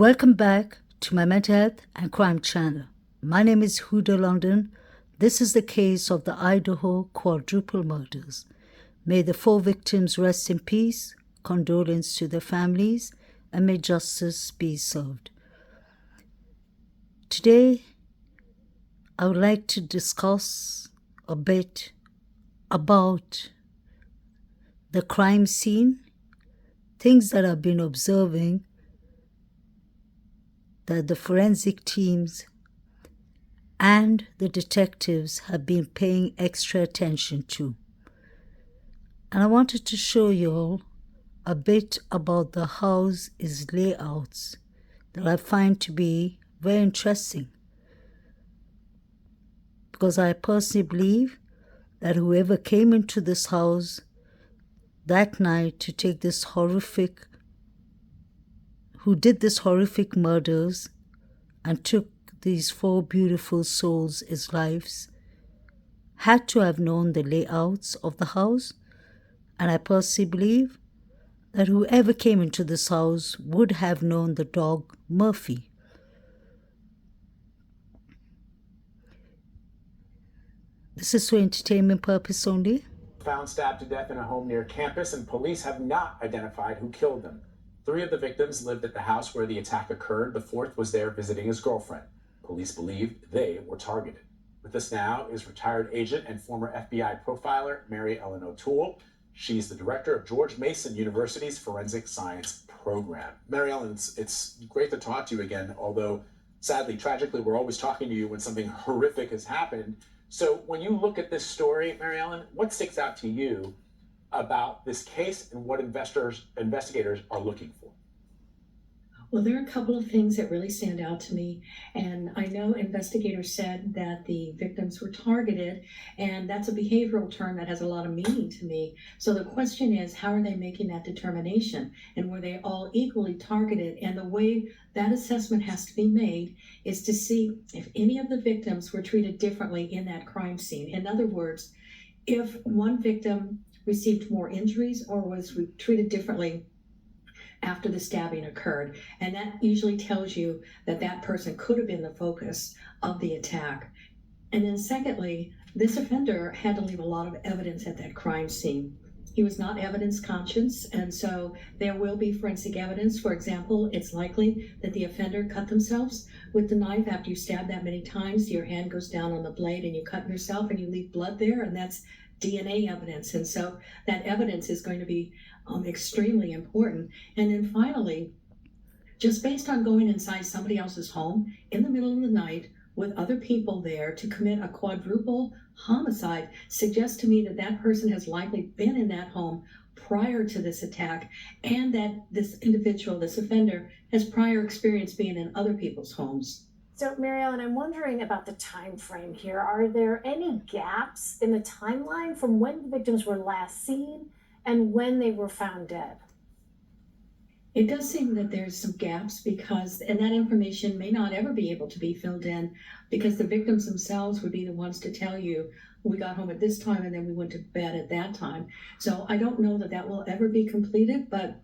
Welcome back to my mental health and crime channel. My name is Huda London. This is the case of the Idaho quadruple murders. May the 4 victims rest in peace, condolence to their families, and may justice be served. Today, I would like to discuss a bit about the crime scene, things that I've been observing that the forensic teams and the detectives have been paying extra attention to. And I wanted to show you all a bit about the house's layouts that I find to be very interesting. Because I personally believe that whoever came into this house that night to take this who did this horrific murders and took these 4 beautiful souls' lives, had to have known the layouts of the house, and I personally believe that whoever came into this house would have known the dog Murphy. This is for entertainment purpose only. Found stabbed to death in a home near campus, and police have not identified who killed them. 3 of the victims lived at the house where the attack occurred. The 4th was there visiting his girlfriend. Police believe they were targeted. With us now is retired agent and former FBI profiler Mary Ellen O'Toole. She's the director of George Mason University's Forensic Science Program. Mary Ellen, it's great to talk to you again, although sadly, tragically, we're always talking to you when something horrific has happened. So when you look at this story, Mary Ellen, what sticks out to you about this case and what investigators are looking for? Well, there are a couple of things that really stand out to me. And I know investigators said that the victims were targeted, and that's a behavioral term that has a lot of meaning to me. So the question is, how are they making that determination? And were they all equally targeted? And the way that assessment has to be made is to see if any of the victims were treated differently in that crime scene. In other words, if one victim received more injuries or was treated differently after the stabbing occurred. And that usually tells you that that person could have been the focus of the attack. And then secondly, this offender had to leave a lot of evidence at that crime scene. He was not evidence conscious, and so there will be forensic evidence. For example, it's likely that the offender cut themselves with the knife. After you stab that many times, your hand goes down on the blade and you cut yourself and you leave blood there, and that's DNA evidence. And so that evidence is going to be extremely important. And then finally, just based on going inside somebody else's home in the middle of the night with other people there to commit a quadruple homicide suggests to me that that person has likely been in that home prior to this attack, and that this individual, this offender, has prior experience being in other people's homes. So, Mary Ellen, I'm wondering about the time frame here. Are there any gaps in the timeline from when the victims were last seen and when they were found dead? It does seem that there's some gaps and that information may not ever be able to be filled in, because the victims themselves would be the ones to tell you, we got home at this time and then we went to bed at that time. So I don't know that that will ever be completed, but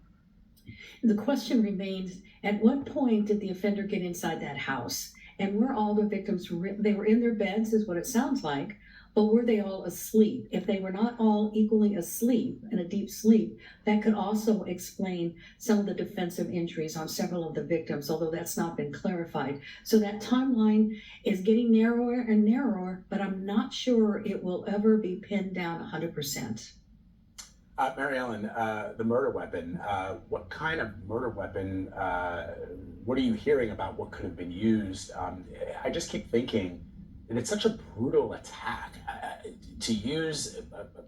the question remains, at what point did the offender get inside that house? And were all the victims, they were in their beds is what it sounds like, but were they all asleep? If they were not all equally asleep in a deep sleep, that could also explain some of the defensive injuries on several of the victims, although that's not been clarified. So that timeline is getting narrower and narrower, but I'm not sure it will ever be pinned down 100%. Mary Ellen, the murder weapon, what kind of murder weapon, what are you hearing about what could have been used? I just keep thinking that it's such a brutal attack to use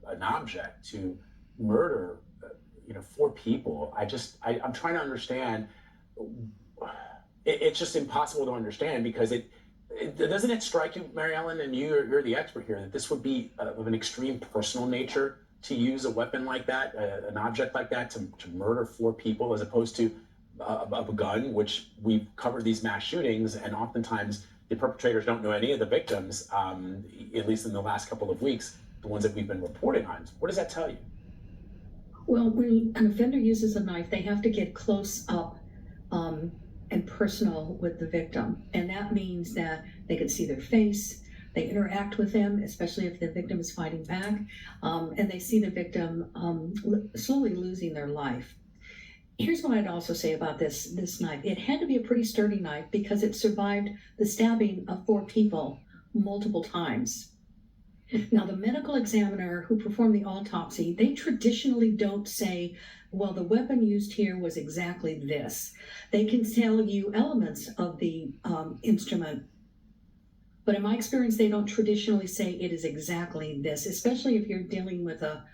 an object to murder, 4 people. I'm trying to understand. It's just impossible to understand, because doesn't it strike you, Mary Ellen, and you're the expert here, that this would be of an extreme personal nature to use a weapon like that, an object like that, to murder 4 people, as opposed to a gun, which we've covered these mass shootings, and oftentimes the perpetrators don't know any of the victims, at least in the last couple of weeks, the ones that we've been reporting on. What does that tell you? Well, when an offender uses a knife, they have to get close up and personal with the victim. And that means that they can see their face, they interact with them, especially if the victim is fighting back, and they see the victim slowly losing their life. Here's what I'd also say about this knife. It had to be a pretty sturdy knife because it survived the stabbing of 4 people multiple times. Now, the medical examiner who performed the autopsy, they traditionally don't say, well, the weapon used here was exactly this. They can tell you elements of the instrument, but in my experience, they don't traditionally say it is exactly this, especially if you're dealing with a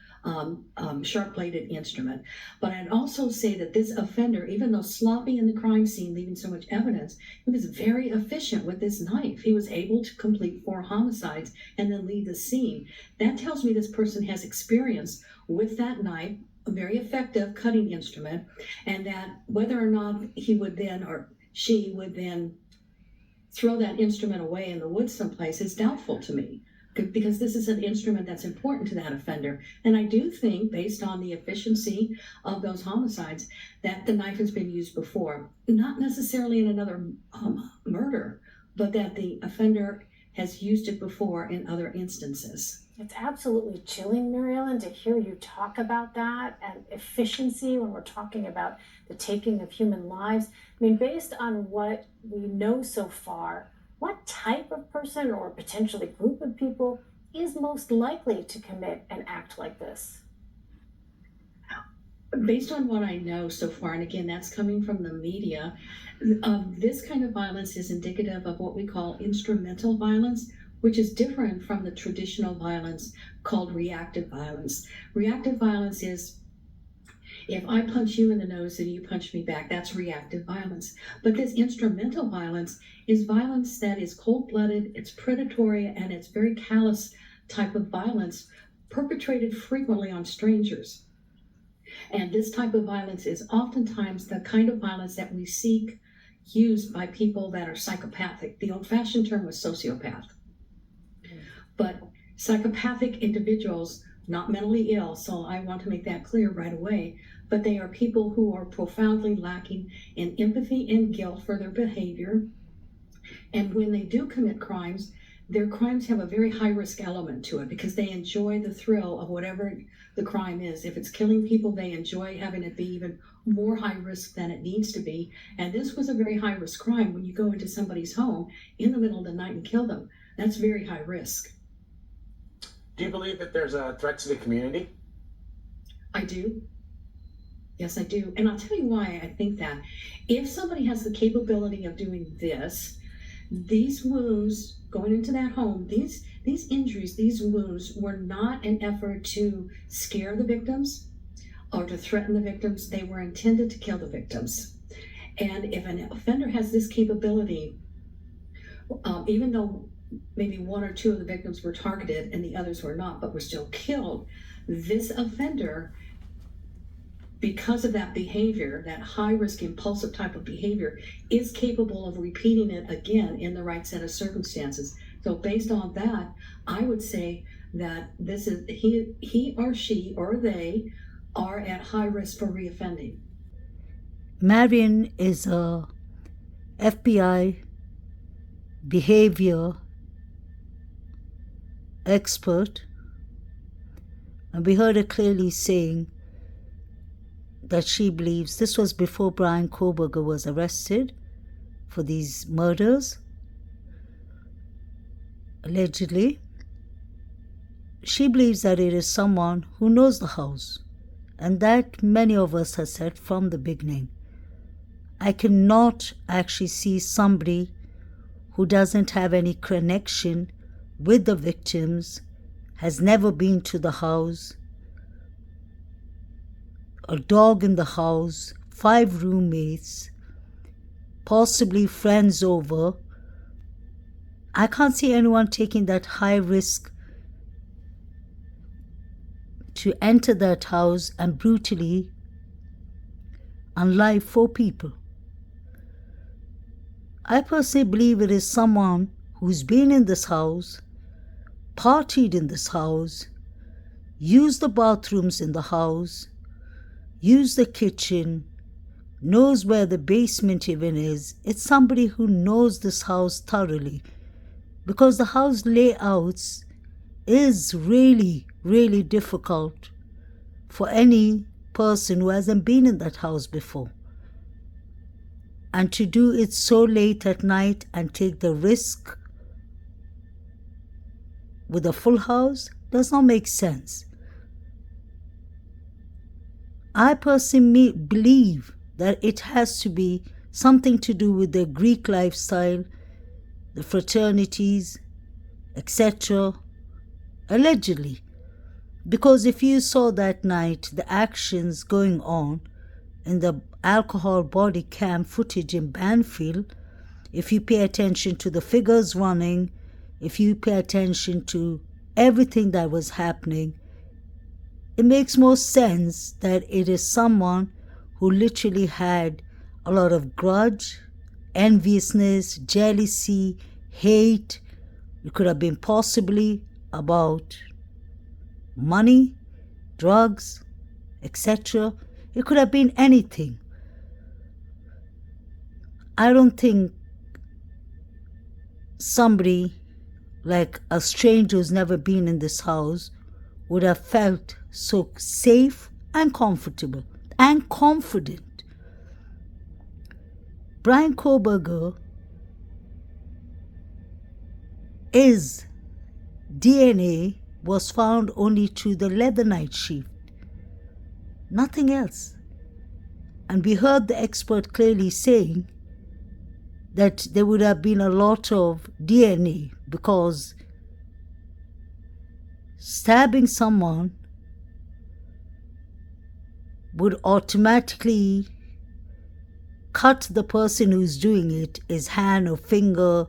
sharp-bladed instrument. But I'd also say that this offender, even though sloppy in the crime scene, leaving so much evidence, he was very efficient with this knife. He was able to complete 4 homicides and then leave the scene. That tells me this person has experience with that knife, a very effective cutting instrument, and that whether or not he would then or she would then throw that instrument away in the woods someplace is doubtful to me, because this is an instrument that's important to that offender. And I do think, based on the efficiency of those homicides, that the knife has been used before. Not necessarily in another murder, but that the offender has used it before in other instances. It's absolutely chilling, Mary Ellen, to hear you talk about that and efficiency when we're talking about the taking of human lives. I mean, based on what we know so far, what type of person or potentially group of people is most likely to commit an act like this? Based on what I know so far, and again, that's coming from the media, this kind of violence is indicative of what we call instrumental violence, which is different from the traditional violence called reactive violence. Reactive violence is, if I punch you in the nose and you punch me back, that's reactive violence. But this instrumental violence is violence that is cold-blooded, it's predatory, and it's very callous type of violence perpetrated frequently on strangers. And this type of violence is oftentimes the kind of violence that we seek used by people that are psychopathic. The old-fashioned term was sociopath. But psychopathic individuals, not mentally ill, so I want to make that clear right away, but they are people who are profoundly lacking in empathy and guilt for their behavior. And when they do commit crimes, their crimes have a very high-risk element to it because they enjoy the thrill of whatever the crime is. If it's killing people, they enjoy having it be even more high risk than it needs to be. And this was a very high-risk crime. When you go into somebody's home in the middle of the night and kill them, that's very high risk. Do you believe that there's a threat to the community? I do. Yes, I do. And I'll tell you why I think that. If somebody has the capability of doing this, these wounds going into that home, these injuries, these wounds were not an effort to scare the victims or to threaten the victims. They were intended to kill the victims. And if an offender has this capability, even though maybe 1 or 2 of the victims were targeted and the others were not, but were still killed, this offender, because of that behavior, that high-risk impulsive type of behavior, is capable of repeating it again in the right set of circumstances. So based on that, I would say that this is he or she or they are at high risk for reoffending. Marion is a FBI behavior expert, and we heard her clearly saying that she believes this was before Brian Koberger was arrested for these murders, allegedly. She believes that it is someone who knows the house, and that many of us have said from the beginning. I cannot actually see somebody who doesn't have any connection with the victims, has never been to the house, a dog in the house, 5 roommates, possibly friends over. I can't see anyone taking that high risk to enter that house and brutally unalive 4 people. I personally believe it is someone who's been in this house, partied in this house, used the bathrooms in the house, used the kitchen, knows where the basement even is. It's somebody who knows this house thoroughly, because the house layouts is really, really difficult for any person who hasn't been in that house before. And to do it so late at night and take the risk with a full house does not make sense. I personally believe that it has to be something to do with the Greek lifestyle, the fraternities, etc. Allegedly. Because if you saw that night the actions going on in the alcohol body cam footage in Banfield, if you pay attention to the figures running, if you pay attention to everything that was happening, it makes more sense that it is someone who literally had a lot of grudge, enviousness, jealousy, hate. It could have been possibly about money, drugs, etc. It could have been anything. I don't think somebody like a stranger who's never been in this house would have felt so safe and comfortable and confident. Brian Koberger his DNA was found only to the leather night shift, nothing else. And we heard the expert clearly saying that there would have been a lot of DNA, because stabbing someone would automatically cut the person who's doing it, his hand or finger.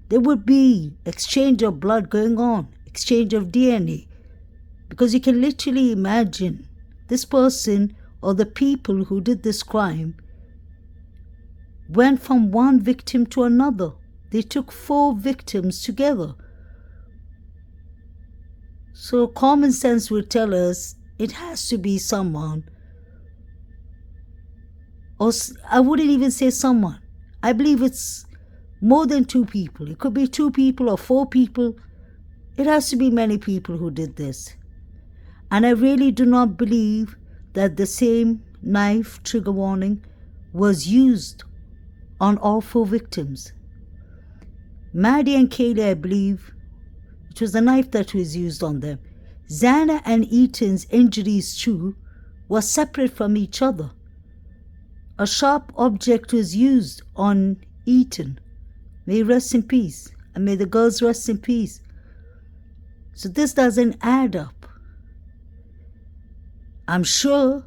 There would be exchange of blood going on, exchange of DNA, because you can literally imagine this person or the people who did this crime went from one victim to another. They took 4 victims together. So common sense would tell us it has to be someone, or I wouldn't even say someone. I believe it's more than 2 people. It could be 2 people or 4 people. It has to be many people who did this. And I really do not believe that the same knife, trigger warning, was used on all 4 victims. Maddie and Kaylee, I believe it was the knife that was used on them. Xana and Ethan's injuries too were separate from each other. A sharp object was used on Ethan. May he rest in peace, and may the girls rest in peace. So this doesn't add up. I'm sure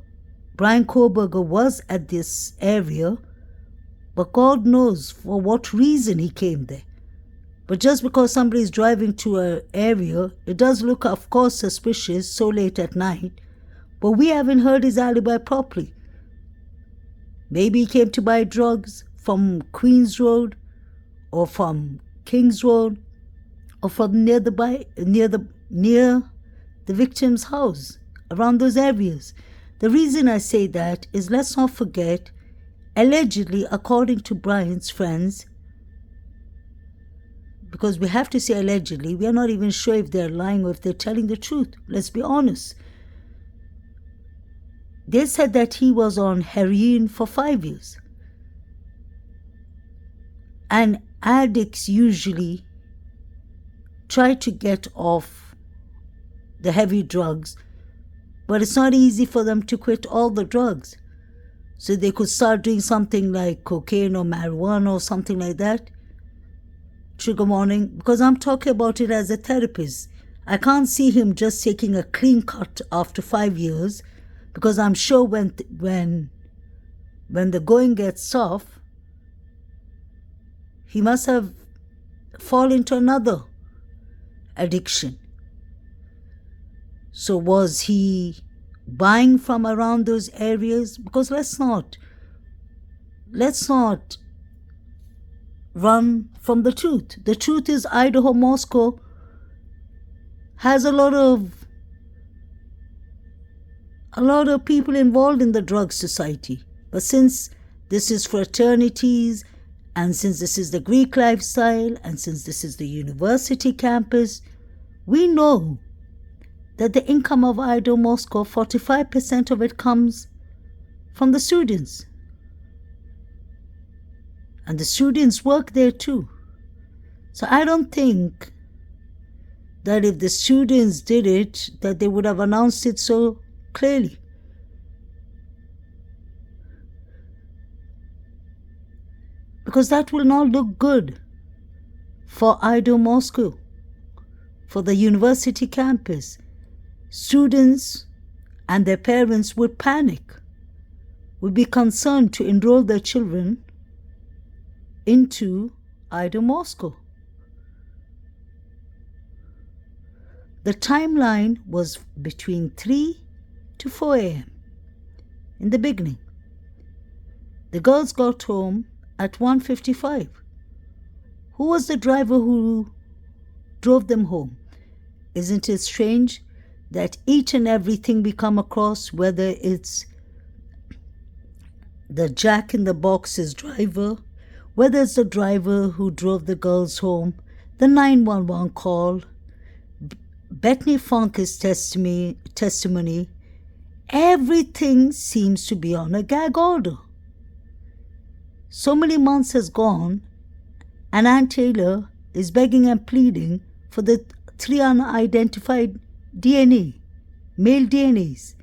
Brian Koberger was at this area, but God knows for what reason he came there. But just because somebody is driving to an area, it does look, of course, suspicious so late at night, but we haven't heard his alibi properly. Maybe he came to buy drugs from Queens Road, or from Kings Road, or from near the victim's house, around those areas. The reason I say that is, let's not forget, allegedly, according to Brian's friends, because we have to say allegedly, we are not even sure if they're lying or if they're telling the truth. Let's be honest. They said that he was on heroin for 5 years. And addicts usually try to get off the heavy drugs, but it's not easy for them to quit all the drugs. So they could start doing something like cocaine or marijuana or something like that. Trigger warning, because I'm talking about it as a therapist. I can't see him just taking a clean cut after 5 years, because I'm sure when the going gets tough, he must have fallen into another addiction. So was he buying from around those areas? Because let's not run from the truth. The truth is Idaho, Moscow has a lot of people involved in the drug society. But since this is fraternities, and since this is the Greek lifestyle, and since this is the university campus, we know that the income of Idaho Moscow, 45% of it comes from the students. And the students work there too. So I don't think that if the students did it, that they would have announced it so clearly. Because that will not look good for Idaho Moscow, for the university campus. Students and their parents would panic, would be concerned to enroll their children into Idaho Moscow. The timeline was between 3 to 4 a.m. in the beginning. The girls got home at 1:55. Who was the driver who drove them home? Isn't it strange that each and everything we come across, whether it's the Jack in the Box's driver, whether it's the driver who drove the girls home, the 911 call, Bethany Funke's testimony, everything seems to be on a gag order. So many months has gone, and Ann Taylor is begging and pleading for the 3 unidentified DNA, male DNAs.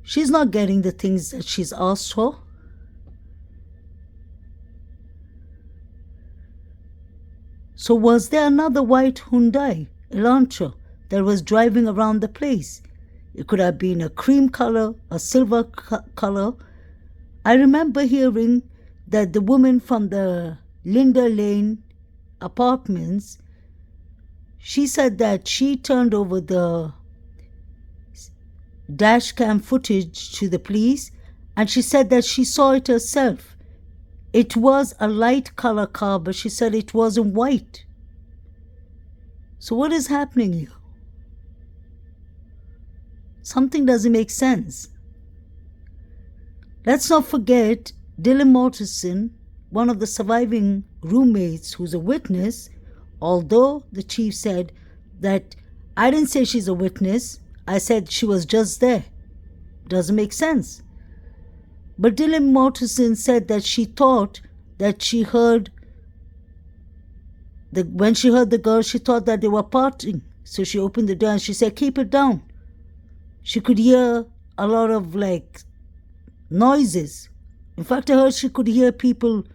She's not getting the things that she's asked for. So was there another white Hyundai Elantra that was driving around the place? It could have been a cream color, a silver color. I remember hearing that the woman from the Linda Lane apartments, she said that she turned over the dash cam footage to the police, and she said that she saw it herself. It was a light color car, but she said it wasn't white. So what is happening here? Something doesn't make sense. Let's not forget Dylan Mortensen, one of the surviving roommates who's a witness, although the chief said that I didn't say she's a witness, I said she was just there. Doesn't make sense. But Dylan Mortensen said that she thought that she heard, when she heard the girls, she thought that they were partying. So she opened the door and she said, keep it down. She could hear a lot of noises. In fact, I heard she could hear people,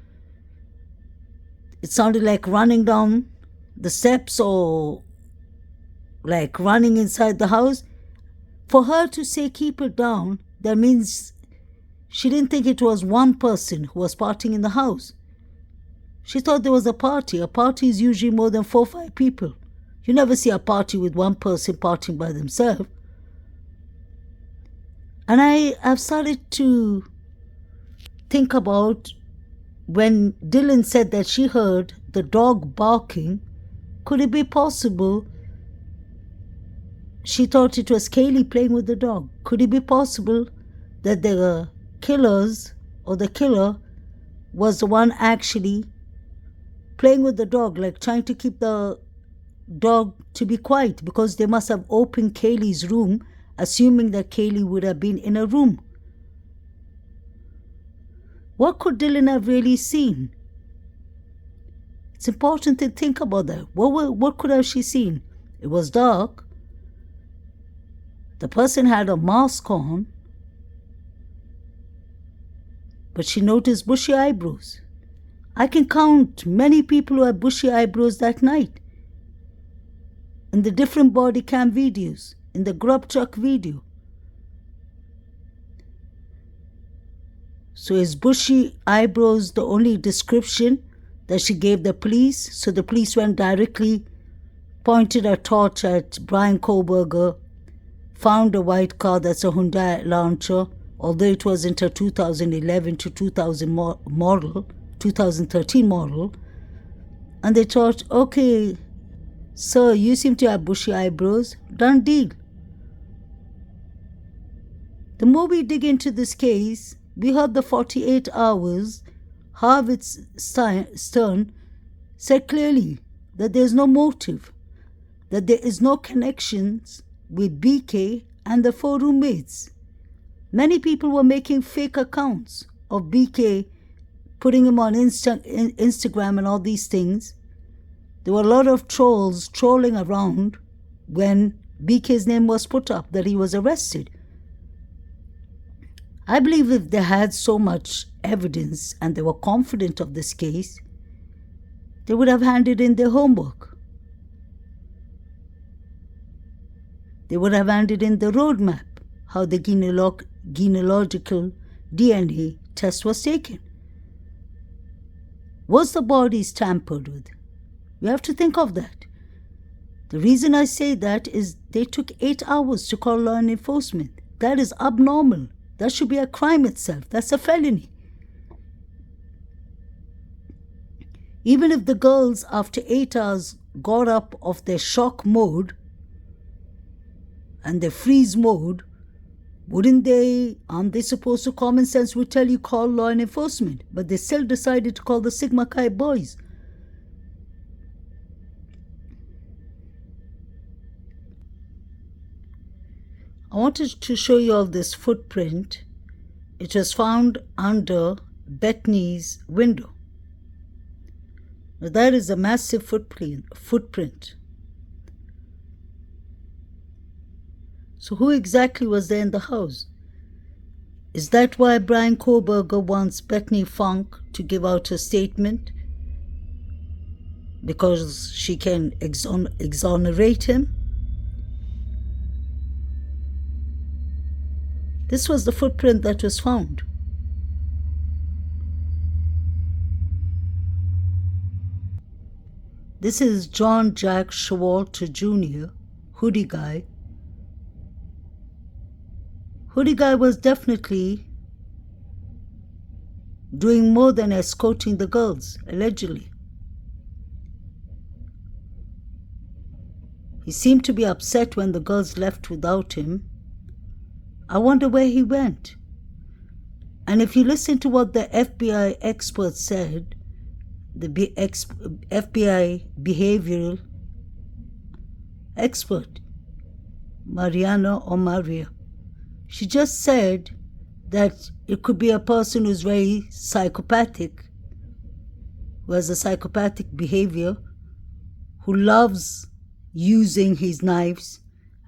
it sounded like running down the steps or like running inside the house. For her to say keep it down, that means she didn't think it was one person who was partying in the house. She thought there was a party. A party is usually more than 4 or 5 people. You never see a party with one person partying by themselves. And I have started to think about when Dylan said that she heard the dog barking, could it be possible she thought it was Kaylee playing with the dog? Could it be possible that the killers or the killer was the one actually playing with the dog, like trying to keep the dog to be quiet, because they must have opened Kaylee's room, assuming that Kaylee would have been in a room? What could Dylan have really seen? It's important to think about that. What could have she seen? It was dark. The person had a mask on, but she noticed bushy eyebrows. I can count many people who had bushy eyebrows that night. In the different body cam videos, in the grub truck video. So is bushy eyebrows the only description that she gave the police? So the police went directly, pointed a torch at Brian Koberger, found a white car that's a Hyundai Elantra, although it wasn't a 2011 to 2013 model. And they thought, okay, sir, you seem to have bushy eyebrows. Done deal. The more we dig into this case, we heard the 48 hours, Harvard Stern said clearly that there is no motive, that there is no connections with BK and the 4 roommates. Many people were making fake accounts of BK, putting him on Instagram and all these things. There were a lot of trolls trolling around when BK's name was put up, that he was arrested. I believe if they had so much evidence and they were confident of this case, they would have handed in their homework. They would have handed in the roadmap, how the genealogical DNA test was taken. Was the bodies tampered with? We have to think of that. The reason I say that is they took 8 hours to call law enforcement. That is abnormal. That should be a crime itself. That's a felony. Even if the girls, after 8 hours, got up of their shock mode and their freeze mode, aren't they supposed to, common sense would tell you call law enforcement, but they still decided to call the Sigma Chi boys. I wanted to show you all this footprint. It was found under Bethany's window. Now that is a massive footprint. So who exactly was there in the house? Is that why Brian Koberger wants Bethany Funk to give out a statement? Because she can exonerate him? This was the footprint that was found. This is John Jack Showalter Jr., hoodie guy. Hoodie guy was definitely doing more than escorting the girls, allegedly. He seemed to be upset when the girls left without him. I wonder where he went. And if you listen to what the FBI expert said, the FBI behavioral expert, Mariana or Maria, she just said that it could be a person who's very psychopathic, who has a psychopathic behavior, who loves using his knives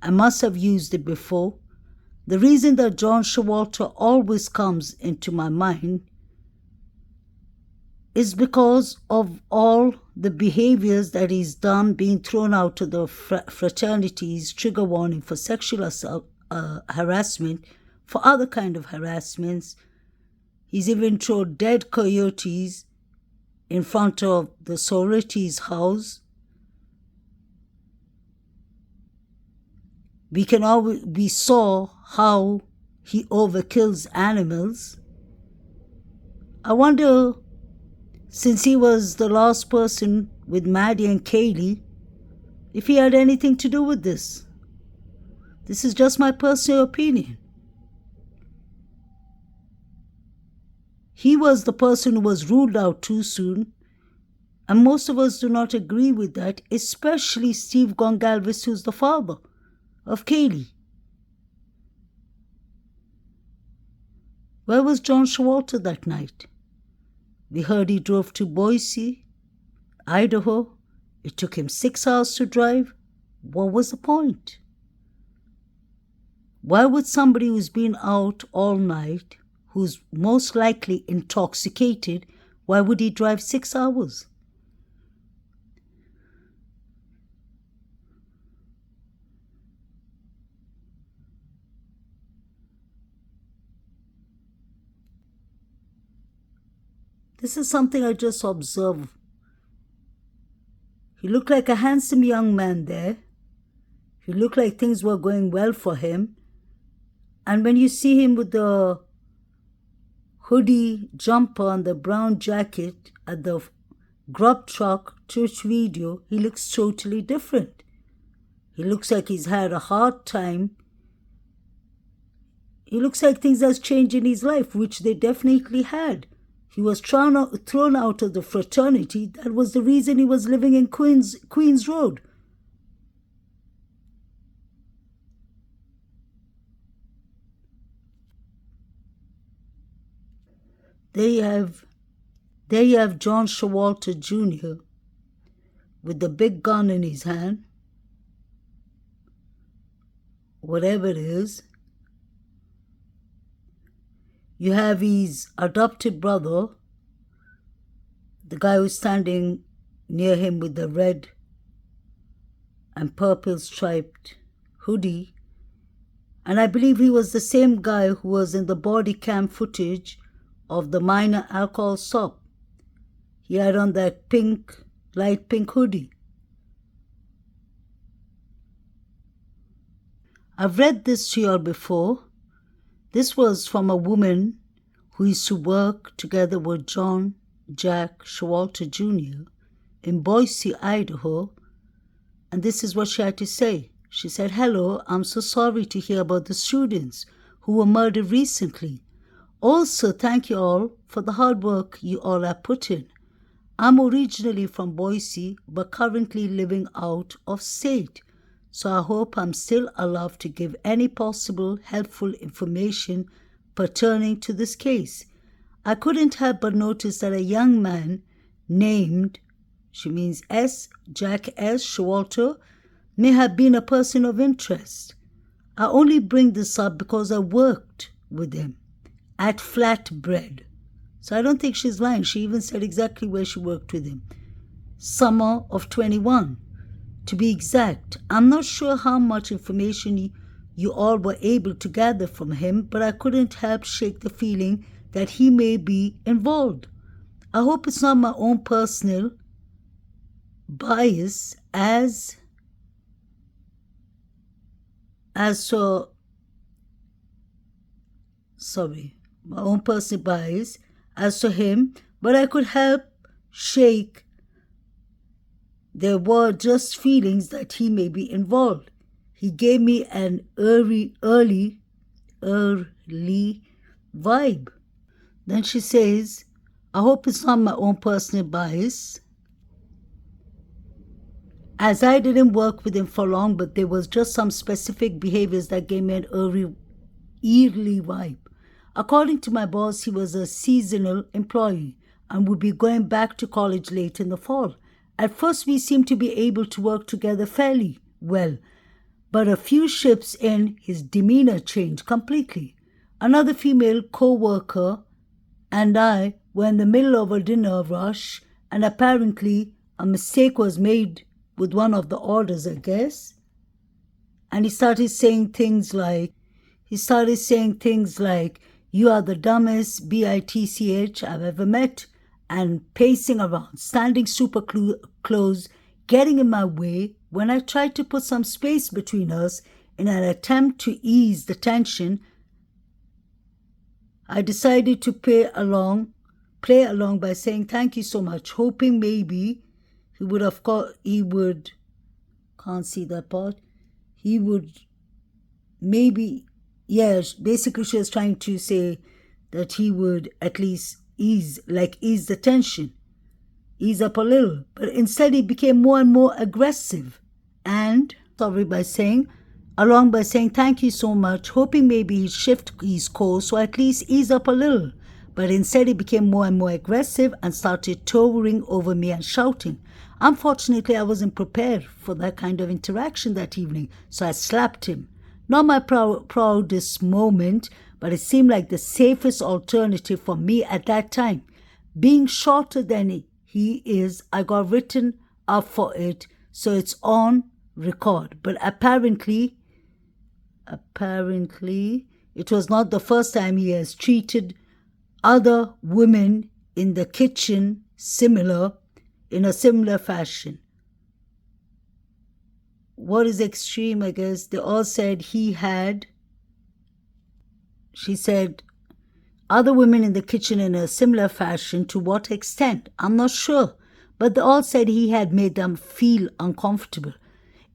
and must have used it before. The reason that John Showalter always comes into my mind is because of all the behaviors that he's done, being thrown out of the fraternities, trigger warning for sexual assault, harassment, for other kind of harassments. He's even thrown dead coyotes in front of the sorority's house. We saw how he overkills animals. I wonder, since he was the last person with Maddie and Kaylee, if he had anything to do with this. This is just my personal opinion. He was the person who was ruled out too soon, and most of us do not agree with that, especially Steve Gongalves, who's the father of Kaylee. Where was John Showalter that night? We heard he drove to Boise, Idaho. It took him 6 hours to drive. What was the point? Why would somebody who's been out all night, who's most likely intoxicated, why would he drive 6 hours? This is something I just observed. He looked like a handsome young man there. He looked like things were going well for him. And when you see him with the hoodie jumper and the brown jacket at the grub truck church video, he looks totally different. He looks like he's had a hard time. It looks like things has changed in his life, which they definitely had. He was thrown out of the fraternity. That was the reason he was living in Queens Road. There you have John Showalter Jr. with the big gun in his hand, whatever it is. You have his adopted brother, the guy who's standing near him with the red and purple striped hoodie. And I believe he was the same guy who was in the body cam footage of the minor alcohol stop. He had on that light pink hoodie. I've read this to you all before. This was from a woman who used to work together with John Jack Showalter Jr. in Boise, Idaho. And this is what she had to say. She said, "Hello, I'm so sorry to hear about the students who were murdered recently. Also, thank you all for the hard work you all have put in. I'm originally from Boise, but currently living out of state. So I hope I'm still allowed to give any possible helpful information pertaining to this case. I couldn't help but notice that a young man named," she means Jack S. Showalter, "may have been a person of interest. I only bring this up because I worked with him at Flatbread." So I don't think she's lying. She even said exactly where she worked with him. Summer of 21. To be exact, I'm not sure how much information you all were able to gather from him, but I couldn't help shake the feeling that he may be involved. I hope it's not my own personal bias as to him, but I could help shake. There were just feelings that he may be involved. He gave me an early vibe. Then she says, I hope it's not my own personal bias, as I didn't work with him for long, but there was just some specific behaviors that gave me an eerie vibe. According to my boss, he was a seasonal employee and would be going back to college late in the fall. At first, we seemed to be able to work together fairly well, but a few shifts in, his demeanor changed completely. Another female co-worker and I were in the middle of a dinner rush, and apparently a mistake was made with one of the orders, I guess. And he started saying things like, "You are the dumbest bitch I've ever met," and pacing around, standing super close, getting in my way. When I tried to put some space between us in an attempt to ease the tension, I decided to play along by saying thank you so much, hoping maybe basically she was trying to say that he would at least ease the tension, ease up a little. But instead he became more and more aggressive and by saying thank you so much, hoping maybe he'd shift his course or at least ease up a little. But instead he became more and more aggressive and started towering over me and shouting. Unfortunately, I wasn't prepared for that kind of interaction that evening, so I slapped him. Not my proudest moment, but it seemed like the safest alternative for me at that time. Being shorter than he is, I got written up for it, so it's on record. But apparently, it was not the first time he has treated other women in the kitchen in a similar fashion. What is extreme, I guess? They all said she said, other women in the kitchen in a similar fashion. To what extent? I'm not sure. But they all said he had made them feel uncomfortable.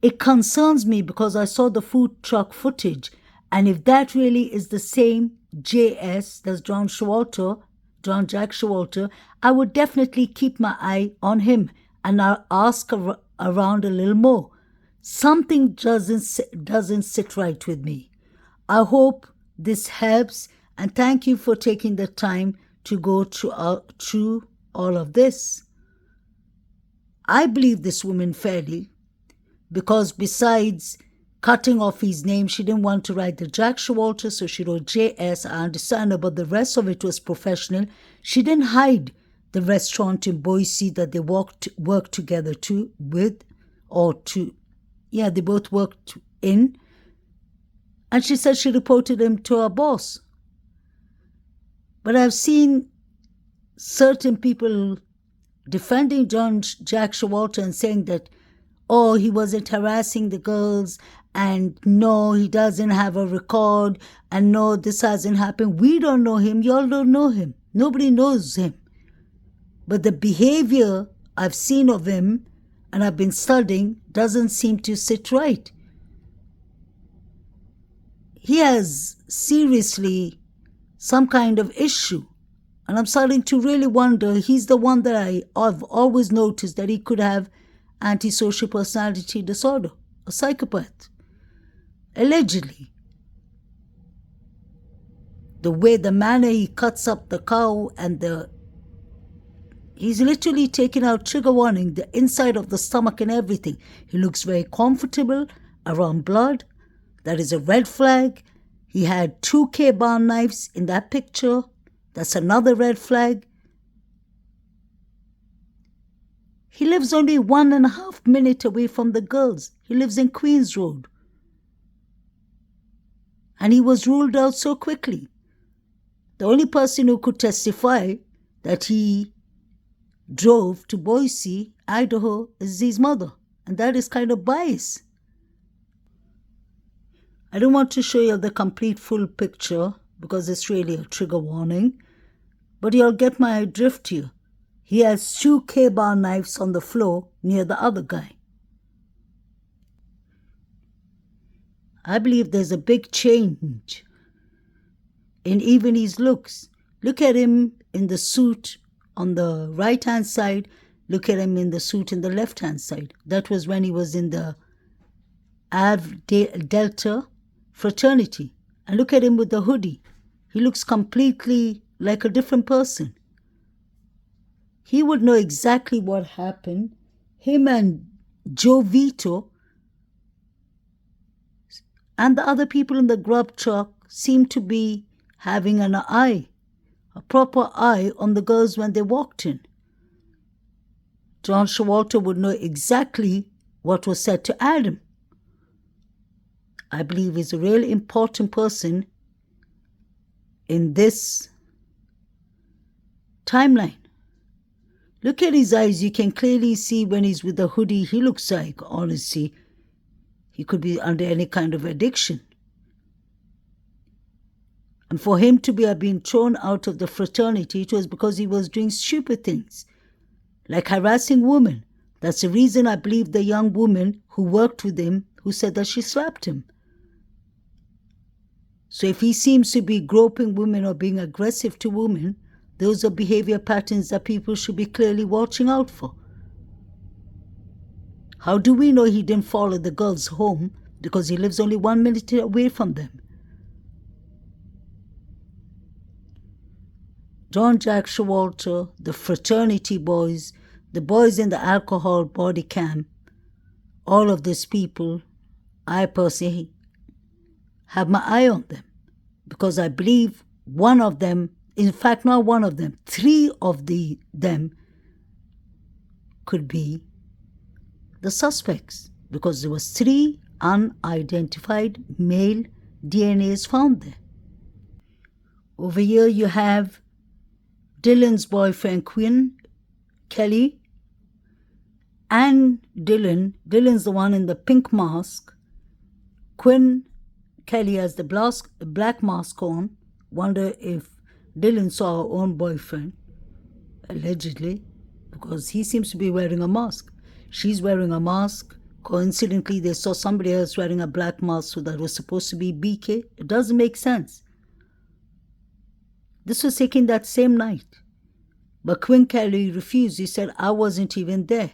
It concerns me because I saw the food truck footage And if that really is the same JS, that's John Jack Showalter, I would definitely keep my eye on him and I'll ask around a little more. Something doesn't sit right with me. I hope this helps, and thank you for taking the time to go through all of this. I believe this woman fairly, because besides cutting off his name, she didn't want to write the Jack Showalter, so she wrote JS. I understand her, but the rest of it was professional. She didn't hide the restaurant in Boise that they worked together they both worked in. And she said she reported him to her boss. But I've seen certain people defending Jack Showalter and saying that, oh, he wasn't harassing the girls, and no, he doesn't have a record, and no, this hasn't happened. We don't know him. Y'all don't know him. Nobody knows him. But the behavior I've seen of him and I've been studying doesn't seem to sit right. He has seriously some kind of issue. And I'm starting to really wonder, he's the one that I've always noticed that he could have antisocial personality disorder, a psychopath. Allegedly. The manner he cuts up the cow and he's literally taking out, trigger warning, the inside of the stomach and everything. He looks very comfortable around blood. That is a red flag. He had 2 K-bar knives in that picture. That's another red flag. He lives only 1.5 minutes away from the girls. He lives in Queens Road. And he was ruled out so quickly. The only person who could testify that he drove to Boise, Idaho, is his mother. And that is kind of biased. I don't want to show you the complete full picture because it's really a trigger warning. But you'll get my drift here. He has 2 K-bar knives on the floor near the other guy. I believe there's a big change in even his looks. Look at him in the suit on the right-hand side. Look at him in the suit in the left-hand side. That was when he was in the Delta Fraternity. And look at him with the hoodie. He looks completely like a different person. He would know exactly what happened. Him and Joe Vito and the other people in the grub truck seem to be having an eye, a proper eye on the girls when they walked in. John Showalter would know exactly what was said to Adam. I believe he's a really important person in this timeline. Look at his eyes. You can clearly see when he's with the hoodie, he looks like, honestly, he could be under any kind of addiction. And for him to have been thrown out of the fraternity, it was because he was doing stupid things, like harassing women. That's the reason I believe the young woman who worked with him, who said that she slapped him. So if he seems to be groping women or being aggressive to women, those are behavior patterns that people should be clearly watching out for. How do we know he didn't follow the girls home? Because he lives only 1 minute away from them. John Jack Showalter, the fraternity boys, the boys in the alcohol body camp, all of these people, I personally have my eye on them. Because I believe one of them, in fact not one of them, 3 of them could be the suspects. Because there was 3 unidentified male DNAs found there. Over here you have Dylan's boyfriend Quinn Kelly and Dylan. Dylan's the one in the pink mask. Quinn Kelly has the black mask on. Wonder if Dylan saw her own boyfriend, allegedly, because he seems to be wearing a mask. She's wearing a mask Coincidentally, they saw somebody else wearing a black mask, so that was supposed to be BK. It doesn't make sense. This was taken that same night. But Quinn Kelly refused. He said, I wasn't even there.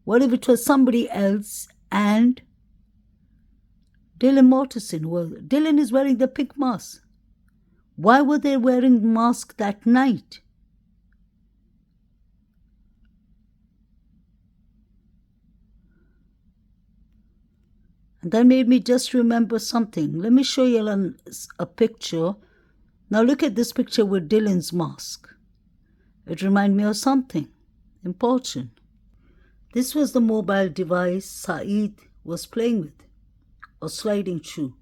What if it was somebody else and Dylan Mortensen? Well, Dylan is wearing the pink mask. Why were they wearing masks that night? And that made me just remember something. Let me show you a picture. Now look at this picture with Dylan's mask. It reminds me of something important. This was the mobile device Saeed was playing with or sliding through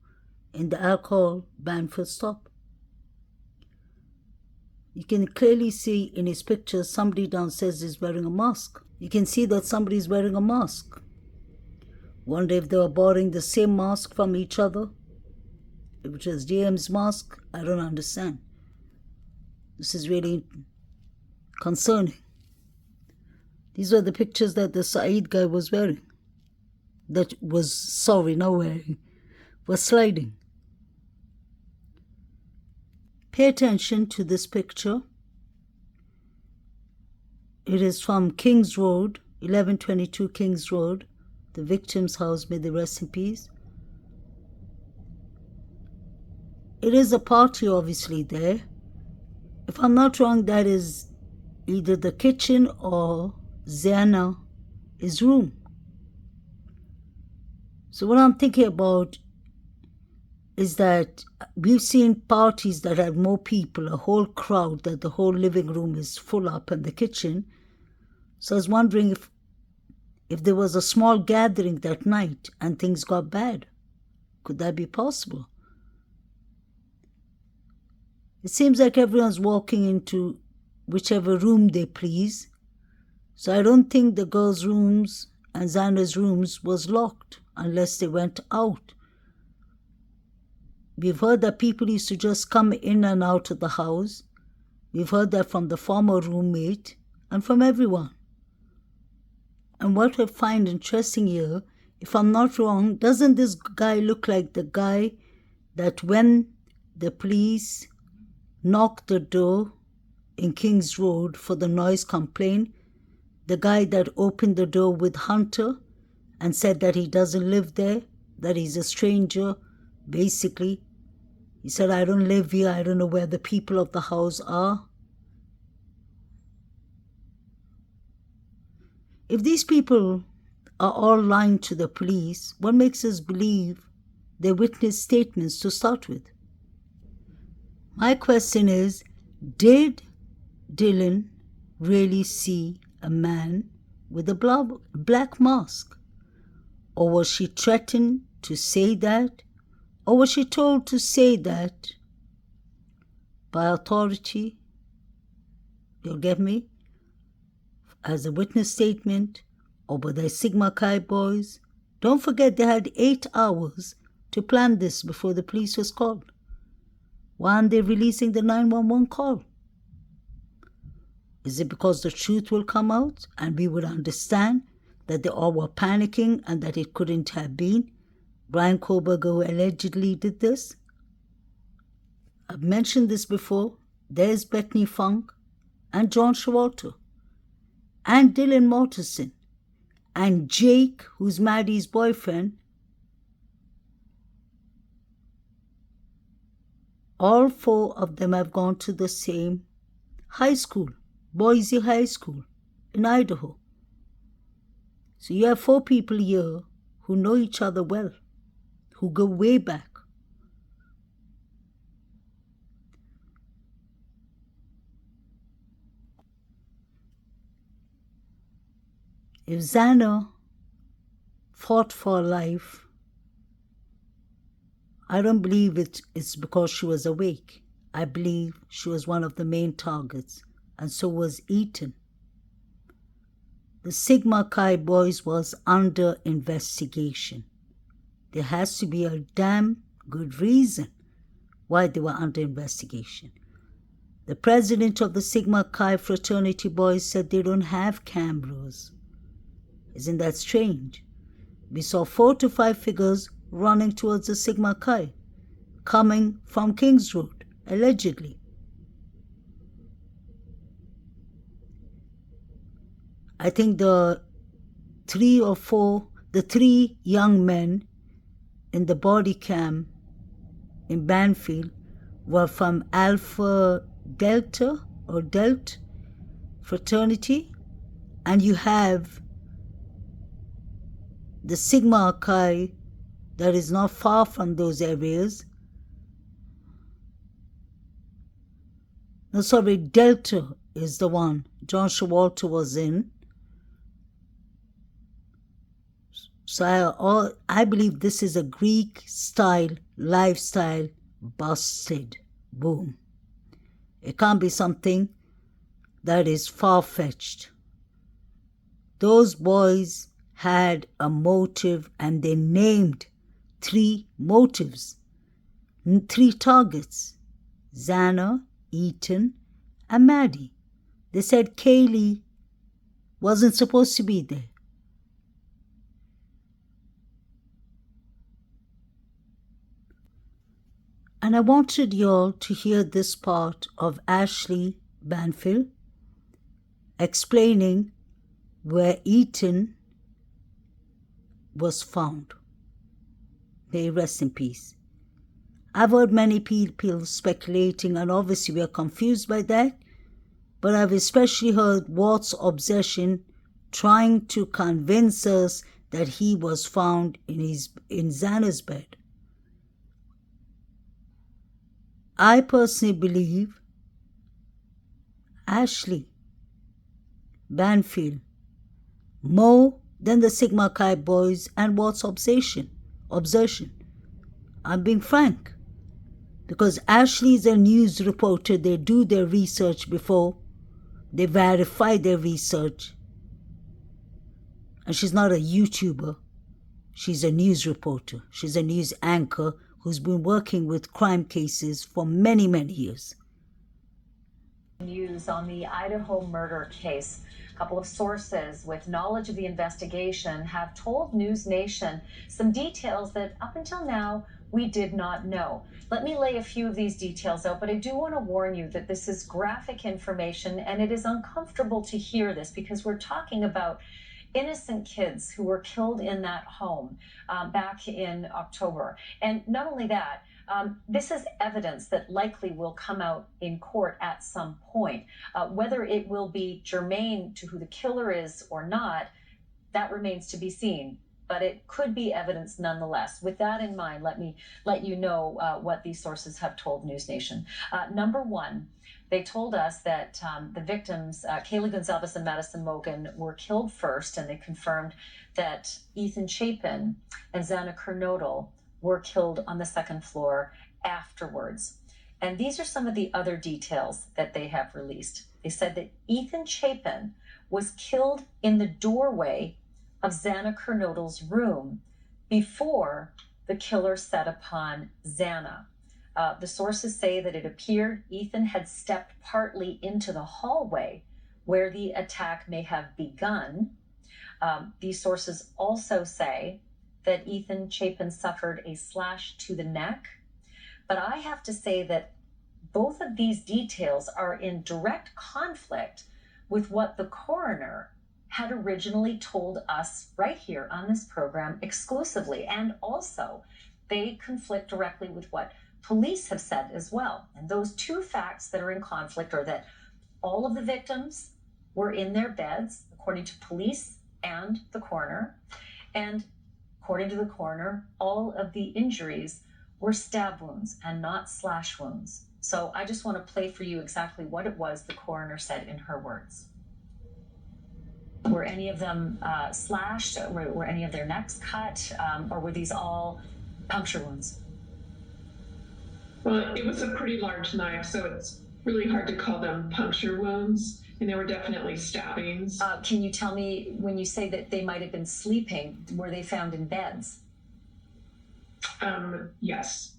in the alcohol Banford stop. You can clearly see in his picture somebody downstairs is wearing a mask. You can see that somebody is wearing a mask. Wonder if they were borrowing the same mask from each other. If it was DM's mask, I don't understand. This is really concerning. These were the pictures that the Saeed guy was wearing. Was sliding. Pay attention to this picture. It is from Kings Road, 1122 Kings Road, the victim's house, may they rest in peace. It is a party obviously there. If I'm not wrong, that is either the kitchen or Xana's room. So what I'm thinking about is that we've seen parties that have more people, a whole crowd, that the whole living room is full up in the kitchen. So I was wondering if there was a small gathering that night and things got bad. Could that be possible? It seems like everyone's walking into whichever room they please. So I don't think the girls' rooms and Xana's rooms was locked unless they went out. We've heard that people used to just come in and out of the house. We've heard that from the former roommate and from everyone. And what I find interesting here, if I'm not wrong, doesn't this guy look like the guy that when the police knocked the door in Kings Road for the noise complaint, the guy that opened the door with Hunter and said that he doesn't live there, that he's a stranger, basically. He said, I don't live here, I don't know where the people of the house are. If these people are all lying to the police, what makes us believe their witness statements to start with? My question is, did Dylan really see a man with a black mask? Or was she threatened to say that? Or was she told to say that by authority? You'll get me? As a witness statement, or by the Sigma Chi boys. Don't forget they had 8 hours to plan this before the police was called. Why aren't they releasing the 911 call? Is it because the truth will come out and we would understand that they all were panicking and that it couldn't have been Brian Koberger who allegedly did this? I've mentioned this before. There's Bethany Funk and John Showalter and Dylan Mortensen and Jake, who's Maddie's boyfriend. All 4 of them have gone to the same high school, Boise High School in Idaho. So you have 4 people here who know each other well, who go way back. If Xana fought for her life, I don't believe it's because she was awake. I believe she was one of the main targets, and so was Eaton. The Sigma Chi boys was under investigation. There has to be a damn good reason why they were under investigation. The president of the Sigma Chi fraternity boys said they don't have cameras. Isn't that strange? We saw 4 to 5 figures running towards the Sigma Chi, coming from Kings Road, allegedly. I think the 3 young men in the body cam in Banfield were from Alpha Delta or Delt Fraternity, and you have the Sigma Chi that is not far from those areas. No, sorry, Delta is the one John Showalter was in. So I believe this is a Greek-style lifestyle busted. Boom. It can't be something that is far-fetched. Those boys had a motive, and they named 3 motives, 3 targets: Xana, Ethan, and Maddie. They said Kaylee wasn't supposed to be there. And I wanted y'all to hear this part of Ashley Banfield explaining where Ethan was found. May he rest in peace. I've heard many people speculating, and obviously we are confused by that, but I've especially heard Walt's obsession trying to convince us that he was found in Xana's bed. I personally believe Ashley Banfield more than the Sigma Chi boys and Walt's obsession. I'm being frank, because Ashley is a news reporter. They do their research before they verify their research. And she's not a YouTuber. She's a news reporter. She's a news anchor who's been working with crime cases for many, many years. News on the Idaho murder case. A couple of sources with knowledge of the investigation have told News Nation some details that up until now we did not know. Let me lay a few of these details out, but I do want to warn you that this is graphic information and it is uncomfortable to hear this because we're talking about innocent kids who were killed in that home back in October. And not only that, this is evidence that likely will come out in court at some point. Whether it will be germane to who the killer is or not, that remains to be seen. But it could be evidence nonetheless. With that in mind, let me let you know what these sources have told News Nation. Number one, they told us that the victims, Kaylee Gonzalez and Madison Mogan, were killed first, and they confirmed that Ethan Chapin and Xana Kernodle were killed on the second floor afterwards. And these are some of the other details that they have released. They said that Ethan Chapin was killed in the doorway of Xana Kernodle's room before the killer set upon Xana. The sources say that it appeared Ethan had stepped partly into the hallway where the attack may have begun. These sources also say that Ethan Chapin suffered a slash to the neck. But I have to say that both of these details are in direct conflict with what the coroner had originally told us right here on this program exclusively. And also, they conflict directly with what police have said as well. And those two facts that are in conflict are that all of the victims were in their beds, according to police and the coroner. And according to the coroner, all of the injuries were stab wounds and not slash wounds. So I just want to play for you exactly what it was the coroner said in her words. Were any of them slashed? Were any of their necks cut? Or were these all puncture wounds? Well, it was a pretty large knife, so it's really hard to call them puncture wounds. And there were definitely stabbings. Can you tell me, when you say that they might have been sleeping, were they found in beds? Yes.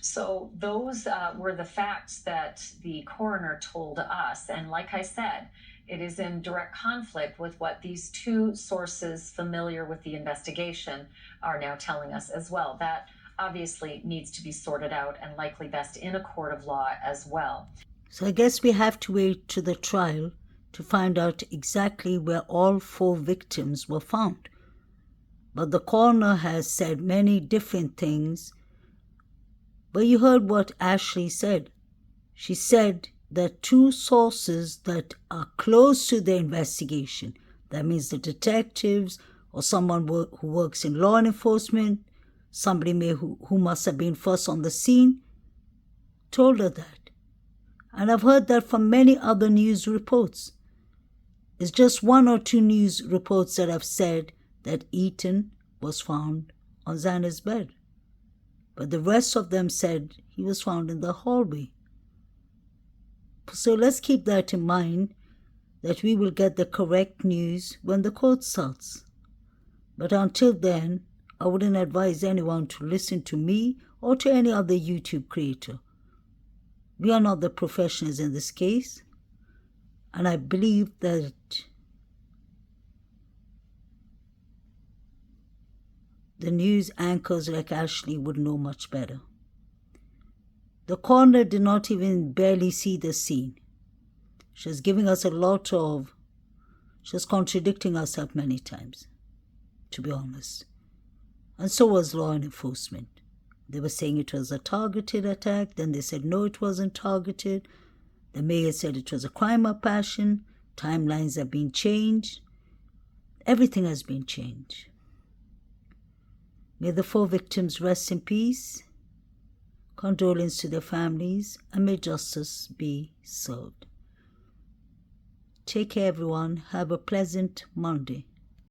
So those were the facts that the coroner told us. And like I said, It is in direct conflict with what these two sources familiar with the investigation are now telling us as well. That obviously needs to be sorted out and likely best in a court of law as well. So I guess we have to wait to the trial to find out exactly where all 4 victims were found. But the coroner has said many different things. But you heard what Ashley said. She said that 2 sources that are close to the investigation, that means the detectives or someone who works in law enforcement, somebody who must have been first on the scene, told her that. And I've heard that from many other news reports. It's just 1 or 2 news reports that have said that Ethan was found on Xana's bed. But the rest of them said he was found in the hallway. So let's keep that in mind, that we will get the correct news when the court starts. But until then, I wouldn't advise anyone to listen to me or to any other YouTube creator. We are not the professionals in this case, and I believe that the news anchors like Ashley would know much better. The coroner did not even barely see the scene. She's giving us she's contradicting herself many times, to be honest. And so was law enforcement. They were saying it was a targeted attack, then they said no, it wasn't targeted. The mayor said it was a crime of passion. Timelines have been changed. Everything has been changed. May the 4 victims rest in peace. Condolence to their families, and may justice be served. Take care, everyone. Have a pleasant Monday.